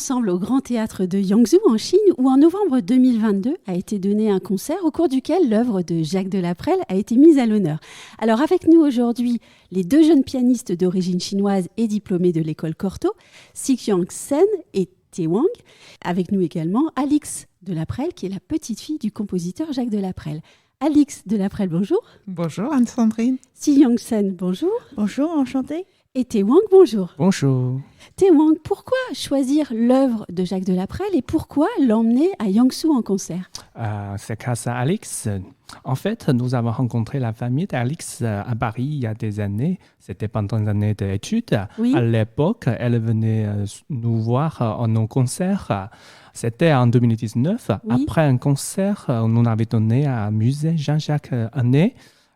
ensemble au Grand Théâtre de Yangzhou en Chine où en novembre 2022 a été donné un concert au cours duquel l'œuvre de Jacques Delaprelle a été mise à l'honneur. Alors avec nous aujourd'hui, les deux jeunes pianistes d'origine chinoise et diplômés de l'école Cortot, Xiyang Sen et Tie Wang. Avec nous également Alix Delaprelle qui est la petite fille du compositeur Jacques Delaprelle. Alix Delaprelle, bonjour. Bonjour Anne-Sandrine. Xiyang Sen, bonjour. Bonjour, enchantée. Et Tie Wang, bonjour. Bonjour. Tie Wang, pourquoi choisir l'œuvre de Jacques Delaprelle et pourquoi l'emmener à Yangzhou en concert? C'est grâce à Alix. En fait, nous avons rencontré la famille d'Alix à Paris il y a des années. C'était pendant les années d'études. Oui. À l'époque, elle venait nous voir en nos concerts. C'était en 2019. Oui. Après un concert, nous avait donné à musée Jean-Jacques Annet.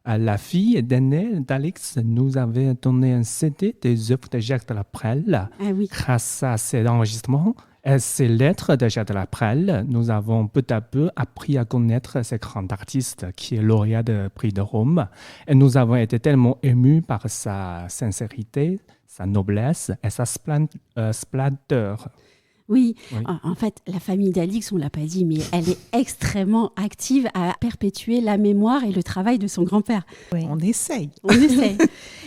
La fille d'aînée d'Alix nous avait donné un CD des œuvres de Jacques Delaprelle. Ah oui. Grâce à ces enregistrements et ces lettres de Jacques Delaprelle, nous avons peu à peu appris à connaître ce grand artiste qui est lauréat du prix de Rome. Et nous avons été tellement émus par sa sincérité, sa noblesse et sa splendeur. Oui, Oui. en fait, la famille d'Alix, on ne l'a pas dit, mais elle est extrêmement active à perpétuer la mémoire et le travail de son grand-père. Oui. On essaye. On essaie.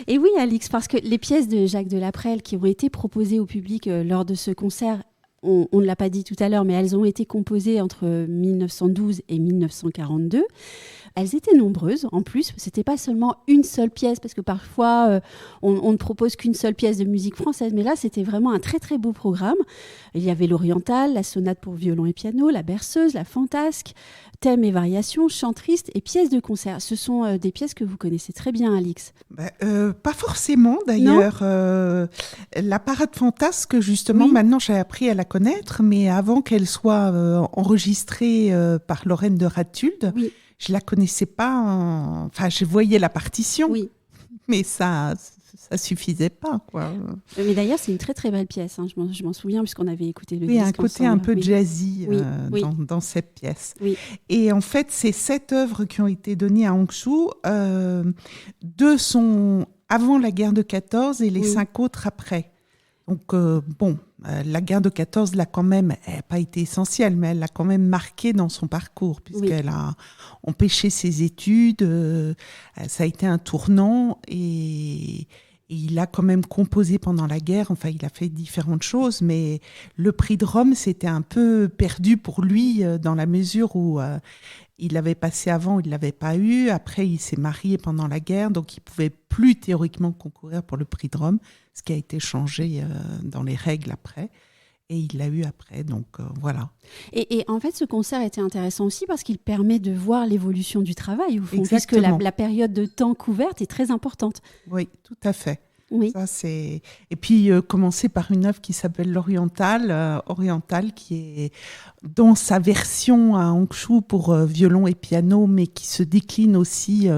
Et oui, Alix, parce que les pièces de Jacques Delaprelle qui ont été proposées au public lors de ce concert, on ne l'a pas dit tout à l'heure, mais elles ont été composées entre 1912 et 1942. Elles étaient nombreuses en plus, c'était pas seulement une seule pièce, parce que parfois on ne propose qu'une seule pièce de musique française, mais là c'était vraiment un très très beau programme. Il y avait l'oriental, la sonate pour violon et piano, la berceuse, la fantasque, thèmes et variations, chant triste et pièces de concert. Ce sont des pièces que vous connaissez très bien, Alix. Pas forcément d'ailleurs. La parade fantasque, justement, Oui. maintenant j'ai appris à la connaître, mais avant qu'elle soit enregistrée par Lorraine de Ratulde, Oui. je la connaissais pas. Enfin, je voyais la partition, Oui. mais ça suffisait pas, quoi. Mais d'ailleurs, c'est une très très belle pièce. Hein. Je m'en souviens puisqu'on avait écouté le Oui, disque un côté ensemble. un peu Oui. jazzy Oui, oui. dans cette pièce. Oui. Et en fait, ces 7 œuvres qui ont été données à Yangzhou, 2 sont avant la guerre de 14 et les Oui. 5 autres après. Donc, la guerre de 14 l'a quand même, elle n'a pas été essentielle, mais elle l'a quand même marqué dans son parcours, puisqu'elle a empêché ses études. Ça a été un tournant et il a quand même composé pendant la guerre. Enfin, il a fait différentes choses, mais le prix de Rome, c'était un peu perdu pour lui dans la mesure où il l'avait passé avant, il ne l'avait pas eu. Après, il s'est marié pendant la guerre, donc il ne pouvait plus théoriquement concourir pour le prix de Rome, ce qui a été changé dans les règles après. Et il l'a eu après, donc voilà. Et en fait, ce concert était intéressant aussi parce qu'il permet de voir l'évolution du travail, au fond, puisque Exactement. la période de temps couverte est très importante. Oui, tout à fait. Oui. Ça, c'est... Et puis, commencer par une œuvre qui s'appelle l'Oriental, Oriental, qui est dans sa version à Yangzhou pour violon et piano, mais qui se décline aussi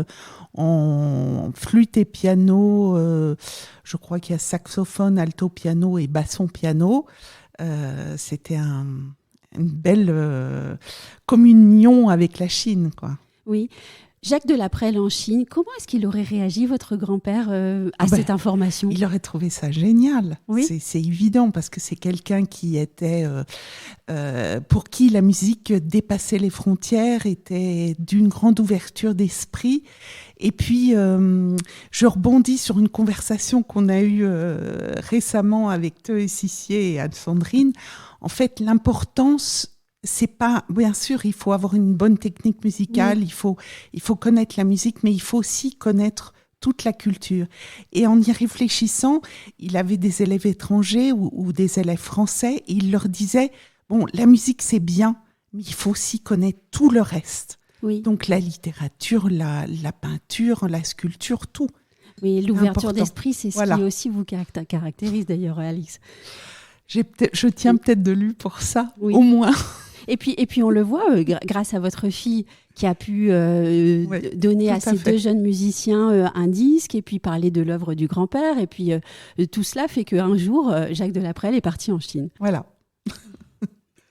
en flûte et piano. Je crois qu'il y a saxophone, alto piano et basson piano. C'était une belle communion avec la Chine, quoi. Oui. Jacques Delaprelle en Chine, comment est-ce qu'il aurait réagi, votre grand-père, à cette information? Il aurait trouvé ça génial. Oui. C'est évident parce que c'est quelqu'un qui était, pour qui la musique dépassait les frontières, était d'une grande ouverture d'esprit. Et puis, je rebondis sur une conversation qu'on a eue récemment avec Théo Sissier et Anne-Sandrine. En fait, l'importance, c'est pas, bien sûr, il faut avoir une bonne technique musicale, Oui. il faut connaître la musique, mais il faut aussi connaître toute la culture. Et en y réfléchissant, il avait des élèves étrangers ou des élèves français, et il leur disait, bon, la musique c'est bien, mais il faut aussi connaître tout le reste. Oui. Donc la littérature, la peinture, la sculpture, tout. Oui, l'ouverture important. d'esprit, c'est ce Voilà. qui aussi vous caractérise d'ailleurs, Alix. Je tiens peut-être de lui pour ça, Oui. au moins. Et puis on le voit, grâce à votre fille qui a pu donner à tout à ces fait. deux jeunes musiciens un disque et puis parler de l'œuvre du grand-père. Et puis tout cela fait qu'un jour, Jacques Delaprelle est parti en Chine. Voilà.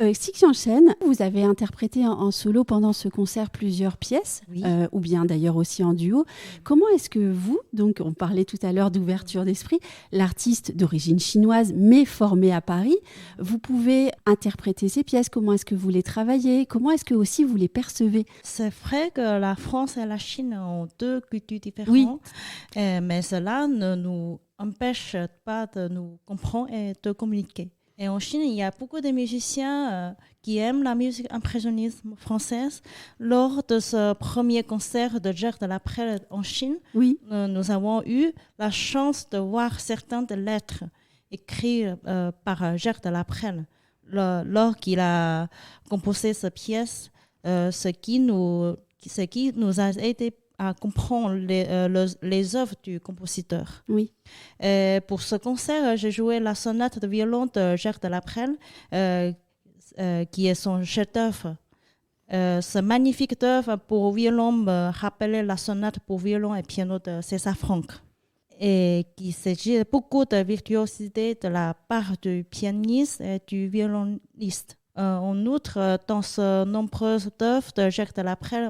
Xi Qiangshen, vous avez interprété en solo pendant ce concert plusieurs pièces, Oui. ou bien d'ailleurs aussi en duo. Comment est-ce que vous, donc on parlait tout à l'heure d'ouverture d'esprit, l'artiste d'origine chinoise mais formé à Paris, vous pouvez interpréter ces pièces? Comment est-ce que vous les travaillez? Comment est-ce que aussi vous les percevez? C'est vrai que la France et la Chine ont deux cultures différentes, Oui. Mais cela ne nous empêche pas de nous comprendre et de communiquer. Et en Chine, il y a beaucoup de musiciens qui aiment la musique impressionnisme française. Lors de ce premier concert de Jacques Delaprelle en Chine, Oui. nous avons eu la chance de voir certaines des lettres écrites par Jacques Delaprelle lorsqu'il a composé cette pièce, ce qui nous a aidé à comprendre les œuvres du compositeur. Oui. Pour ce concert, j'ai joué la sonate de violon de Jacques Delaprelle, qui est son chef-d'œuvre. Ce magnifique œuvre pour violon me rappelait la sonate pour violon et piano de César Franck. Et qui s'agit beaucoup de virtuosité de la part du pianiste et du violoniste. En outre, dans ce nombreuses œuvres de Jacques Delaprelle,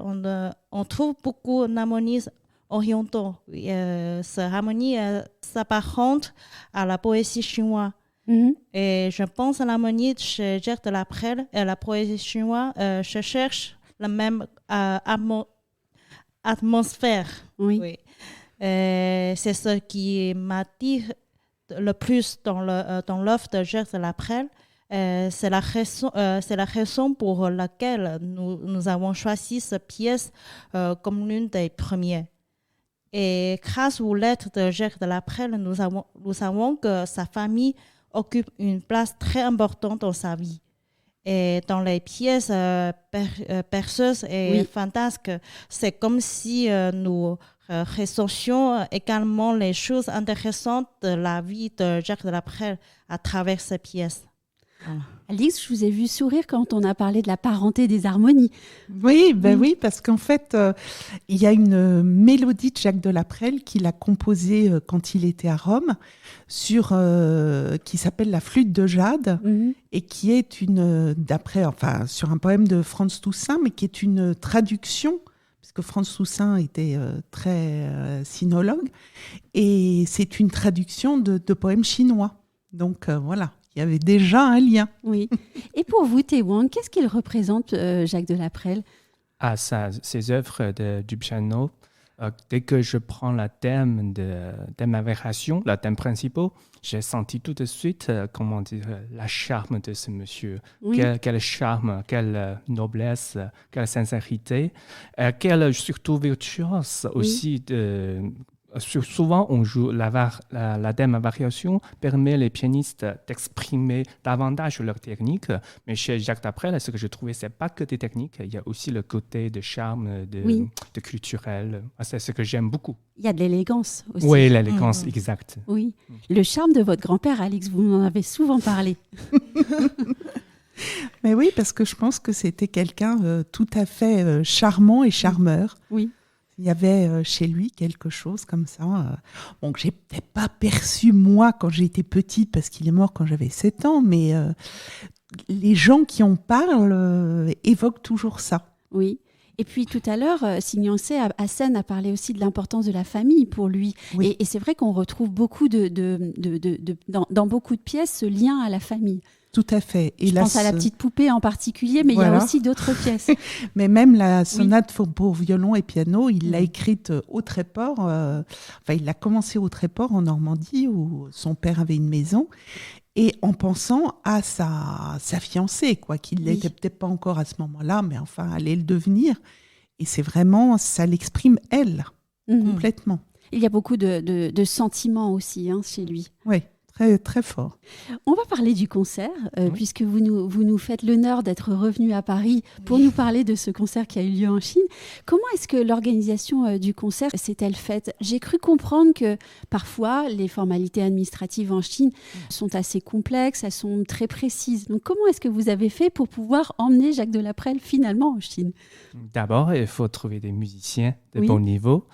on trouve beaucoup d'harmonies orientaux. Cette harmonie s'apparente à la poésie chinoise. Mhm. Et je pense à l'harmonie chez Jacques Delaprelle et la poésie chinoise. Je cherche la même atmosphère. Oui. Oui. C'est ce qui m'attire le plus dans l'œuvre de Jacques Delaprelle. C'est la raison pour laquelle nous avons choisi cette pièce comme l'une des premières. Et grâce aux lettres de Jacques Delaprelle, nous savons que sa famille occupe une place très importante dans sa vie. Et dans les pièces perceuses et Oui. fantasques, c'est comme si nous ressentions également les choses intéressantes de la vie de Jacques Delaprelle à travers ces pièces. Alix, je vous ai vu sourire quand on a parlé de la parenté des harmonies. Oui, oui, parce qu'en fait, il y a une mélodie de Jacques Delaprelle qu'il a composée quand il était à Rome, qui s'appelle La flûte de Jade, Mhm. et qui est sur un poème de Franz Toussaint, mais qui est une traduction, puisque Franz Toussaint était très sinologue, et c'est une traduction de poèmes chinois. Donc voilà. Il y avait déjà un lien. Oui. Et pour vous, Tae Wang, qu'est-ce qu'il représente, Jacques Delaprelle? Ces œuvres du piano, dès que je prends le thème de ma variation, le thème principal, j'ai senti tout de suite, la charme de ce monsieur. Oui. Quel charme, quelle noblesse, quelle sincérité, quelle surtout virtuose aussi. Souvent, on joue la thème variation permet les pianistes d'exprimer davantage leur technique. Mais chez Jacques Delaprelle, ce que je trouvais, c'est pas que des techniques. Il y a aussi le côté de charme, de culturel. C'est ce que j'aime beaucoup. Il y a de l'élégance aussi. Oui, l'élégance, exact. Oui. Le charme de votre grand-père, Alix, vous m'en avez souvent parlé. Mais oui, parce que je pense que c'était quelqu'un tout à fait charmant et charmeur. Oui. Il y avait chez lui quelque chose comme ça, que j'ai peut-être pas perçu moi quand j'étais petite, parce qu'il est mort quand j'avais 7 ans, mais les gens qui en parlent évoquent toujours ça. Oui. Et puis tout à l'heure, Signancé Hassen a parlé aussi de l'importance de la famille pour lui. Oui. Et c'est vrai qu'on retrouve beaucoup dans beaucoup de pièces ce lien à la famille. Tout à fait. Et Je pense à la petite poupée en particulier, mais Voilà. il y a aussi d'autres pièces. Mais même la sonate pour violon et piano, il l'a écrite au Tréport. Il a commencé au Tréport en Normandie, où son père avait une maison, et en pensant à sa fiancée, qu'il n'était peut-être pas encore à ce moment-là, mais enfin allait le devenir. Et c'est vraiment, ça l'exprime elle, complètement. Il y a beaucoup de sentiments aussi chez lui. Oui. Très, très fort. On va parler du concert, puisque vous nous faites l'honneur d'être revenu à Paris pour nous parler de ce concert qui a eu lieu en Chine. Comment est-ce que l'organisation du concert s'est-elle faite? J'ai cru comprendre que parfois, les formalités administratives en Chine sont assez complexes, elles sont très précises. Donc, comment est-ce que vous avez fait pour pouvoir emmener Jacques Delaprelle finalement en Chine? D'abord, il faut trouver des musiciens de bon niveau.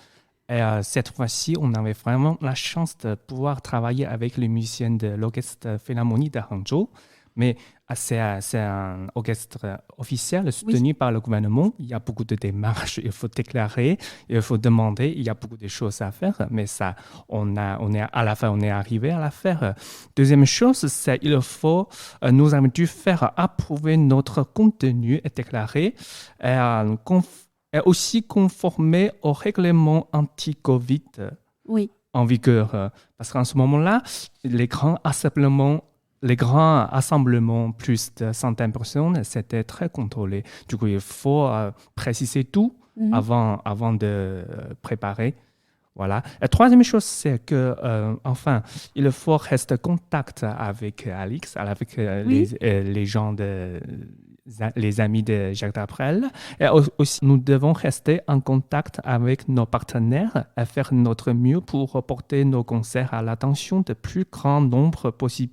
Et cette fois-ci, on avait vraiment la chance de pouvoir travailler avec les musiciens de l'Orchestre Philharmonie de Hangzhou. Mais c'est un orchestre officiel soutenu par le gouvernement. Il y a beaucoup de démarches, il faut déclarer, il faut demander, il y a beaucoup de choses à faire, mais ça, à la fin, on est arrivé à la faire. Deuxième chose, c'est nous avons dû faire approuver notre contenu et déclarer, et aussi conformer au règlement anti-Covid en vigueur. Parce qu'en ce moment-là, les grands rassemblements, plus de centaines de personnes, c'était très contrôlé. Du coup, il faut préciser tout avant de préparer. Voilà. La troisième chose, c'est que, il faut rester en contact avec Alix, avec les gens les amis de Jacques Delaprelle. Et aussi, nous devons rester en contact avec nos partenaires et faire notre mieux pour porter nos concerts à l'attention de plus grand nombre possible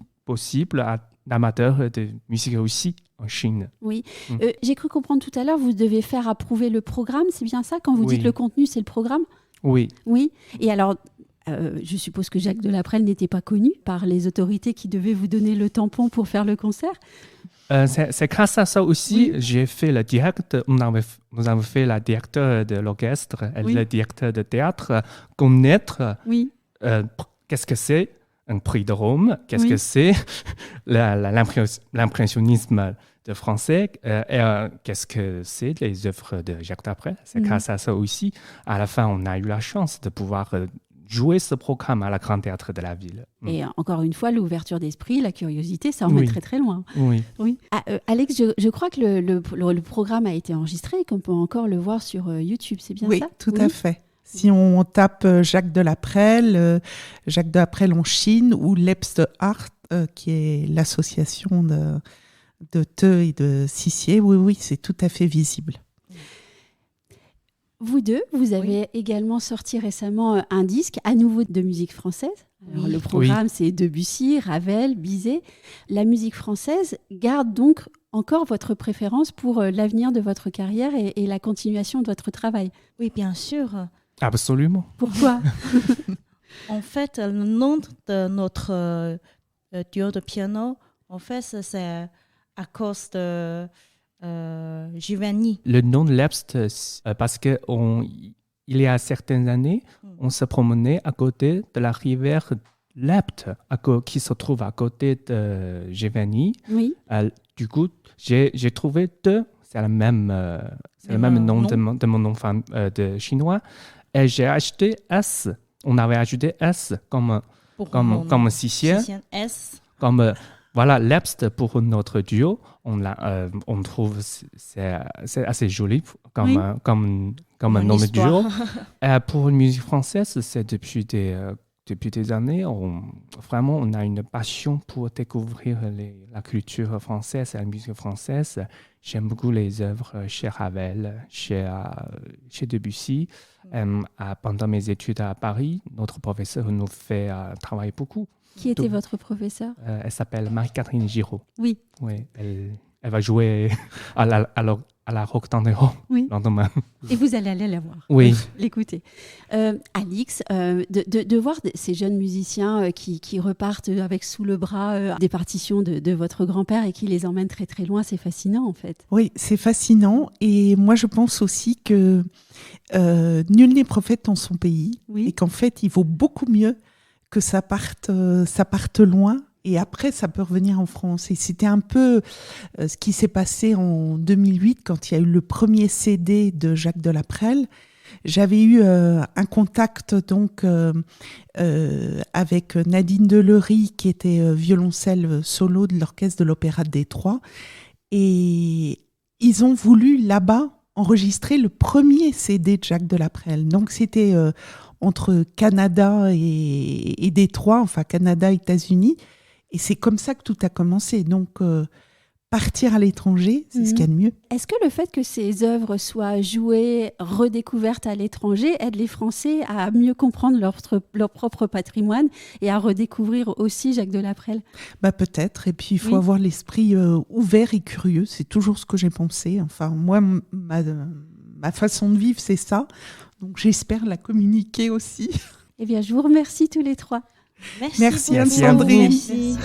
d'amateurs de musique aussi en Chine. Oui. J'ai cru comprendre tout à l'heure, vous devez faire approuver le programme, c'est bien ça? Quand vous dites le contenu, c'est le programme? Oui. Oui. Et alors, je suppose que Jacques Delaprelle n'était pas connu par les autorités qui devaient vous donner le tampon pour faire le concert? C'est grâce à ça aussi, j'ai fait le direct. Nous avons fait la directeur de l'orchestre et le directeur de théâtre connaître qu'est-ce que c'est un prix de Rome, qu'est-ce que c'est l'impressionnisme de français et qu'est-ce que c'est les œuvres de Jacques Delaprelle. C'est grâce à ça aussi. À la fin, on a eu la chance de pouvoir jouer ce programme à la Grand Théâtre de la Ville. Et encore une fois, l'ouverture d'esprit, la curiosité, ça en est très très loin. Oui. Alex, je crois que le programme a été enregistré et qu'on peut encore le voir sur YouTube, c'est bien ça? Oui, tout à fait. Si on tape Jacques Delaprelle en Chine ou Leipzig Art, qui est l'association de Theux et de Sissier, oui, c'est tout à fait visible. Vous deux, vous avez également sorti récemment un disque à nouveau de musique française. Alors, le programme, c'est Debussy, Ravel, Bizet. La musique française garde donc encore votre préférence pour l'avenir de votre carrière et la continuation de votre travail? Oui, bien sûr. Absolument. Pourquoi? En fait, le nom de notre duo de piano, en fait, c'est à cause de Giovanni. Le nom de l'Epst, parce qu'il y a certaines années, on se promenait à côté de la rivière Lept, qui se trouve à côté de Giovanni. Oui. Du coup, j'ai trouvé c'est le même nom de mon nom de chinois. Et j'ai acheté S. On avait ajouté S comme Sixier. S. Comme l'Epst pour notre duo. On trouve c'est assez joli comme un nom de duo. Et pour une musique française, c'est depuis des années, on a une passion pour découvrir la culture française et la musique française. J'aime beaucoup les œuvres chez Ravel, chez Debussy. Pendant mes études à Paris, notre professeur nous fait travailler beaucoup. Qui était votre professeur? Elle s'appelle Marie-Catherine Giraud. Oui. Elle va jouer à la Roque d'Andéro lendemain. Et vous allez aller la voir. Oui. L'écouter. Alix, de voir ces jeunes musiciens qui repartent avec sous le bras des partitions de votre grand-père et qui les emmènent très très loin, c'est fascinant en fait. Oui, c'est fascinant. Et moi, je pense aussi que nul n'est prophète dans son pays. Et qu'en fait, il vaut beaucoup mieux que ça parte loin. Et après, ça peut revenir en France. Et c'était un peu ce qui s'est passé en 2008 quand il y a eu le premier CD de Jacques Delaprelle. J'avais eu un contact donc avec Nadine Deleury, qui était violoncelle solo de l'orchestre de l'Opéra de Détroit. Et ils ont voulu là-bas enregistrer le premier CD de Jacques Delaprelle. Donc c'était entre Canada et Détroit, enfin Canada, États-Unis. Et c'est comme ça que tout a commencé. Donc, partir à l'étranger, c'est ce qu'il y a de mieux. Est-ce que le fait que ces œuvres soient jouées, redécouvertes à l'étranger, aide les Français à mieux comprendre leur propre patrimoine et à redécouvrir aussi Jacques Delaprelle? Peut-être. Et puis, il faut avoir l'esprit ouvert et curieux. C'est toujours ce que j'ai pensé. Enfin, moi, ma façon de vivre, c'est ça. Donc, j'espère la communiquer aussi. Eh bien, je vous remercie tous les trois. Merci Anne-Sandrine. Merci.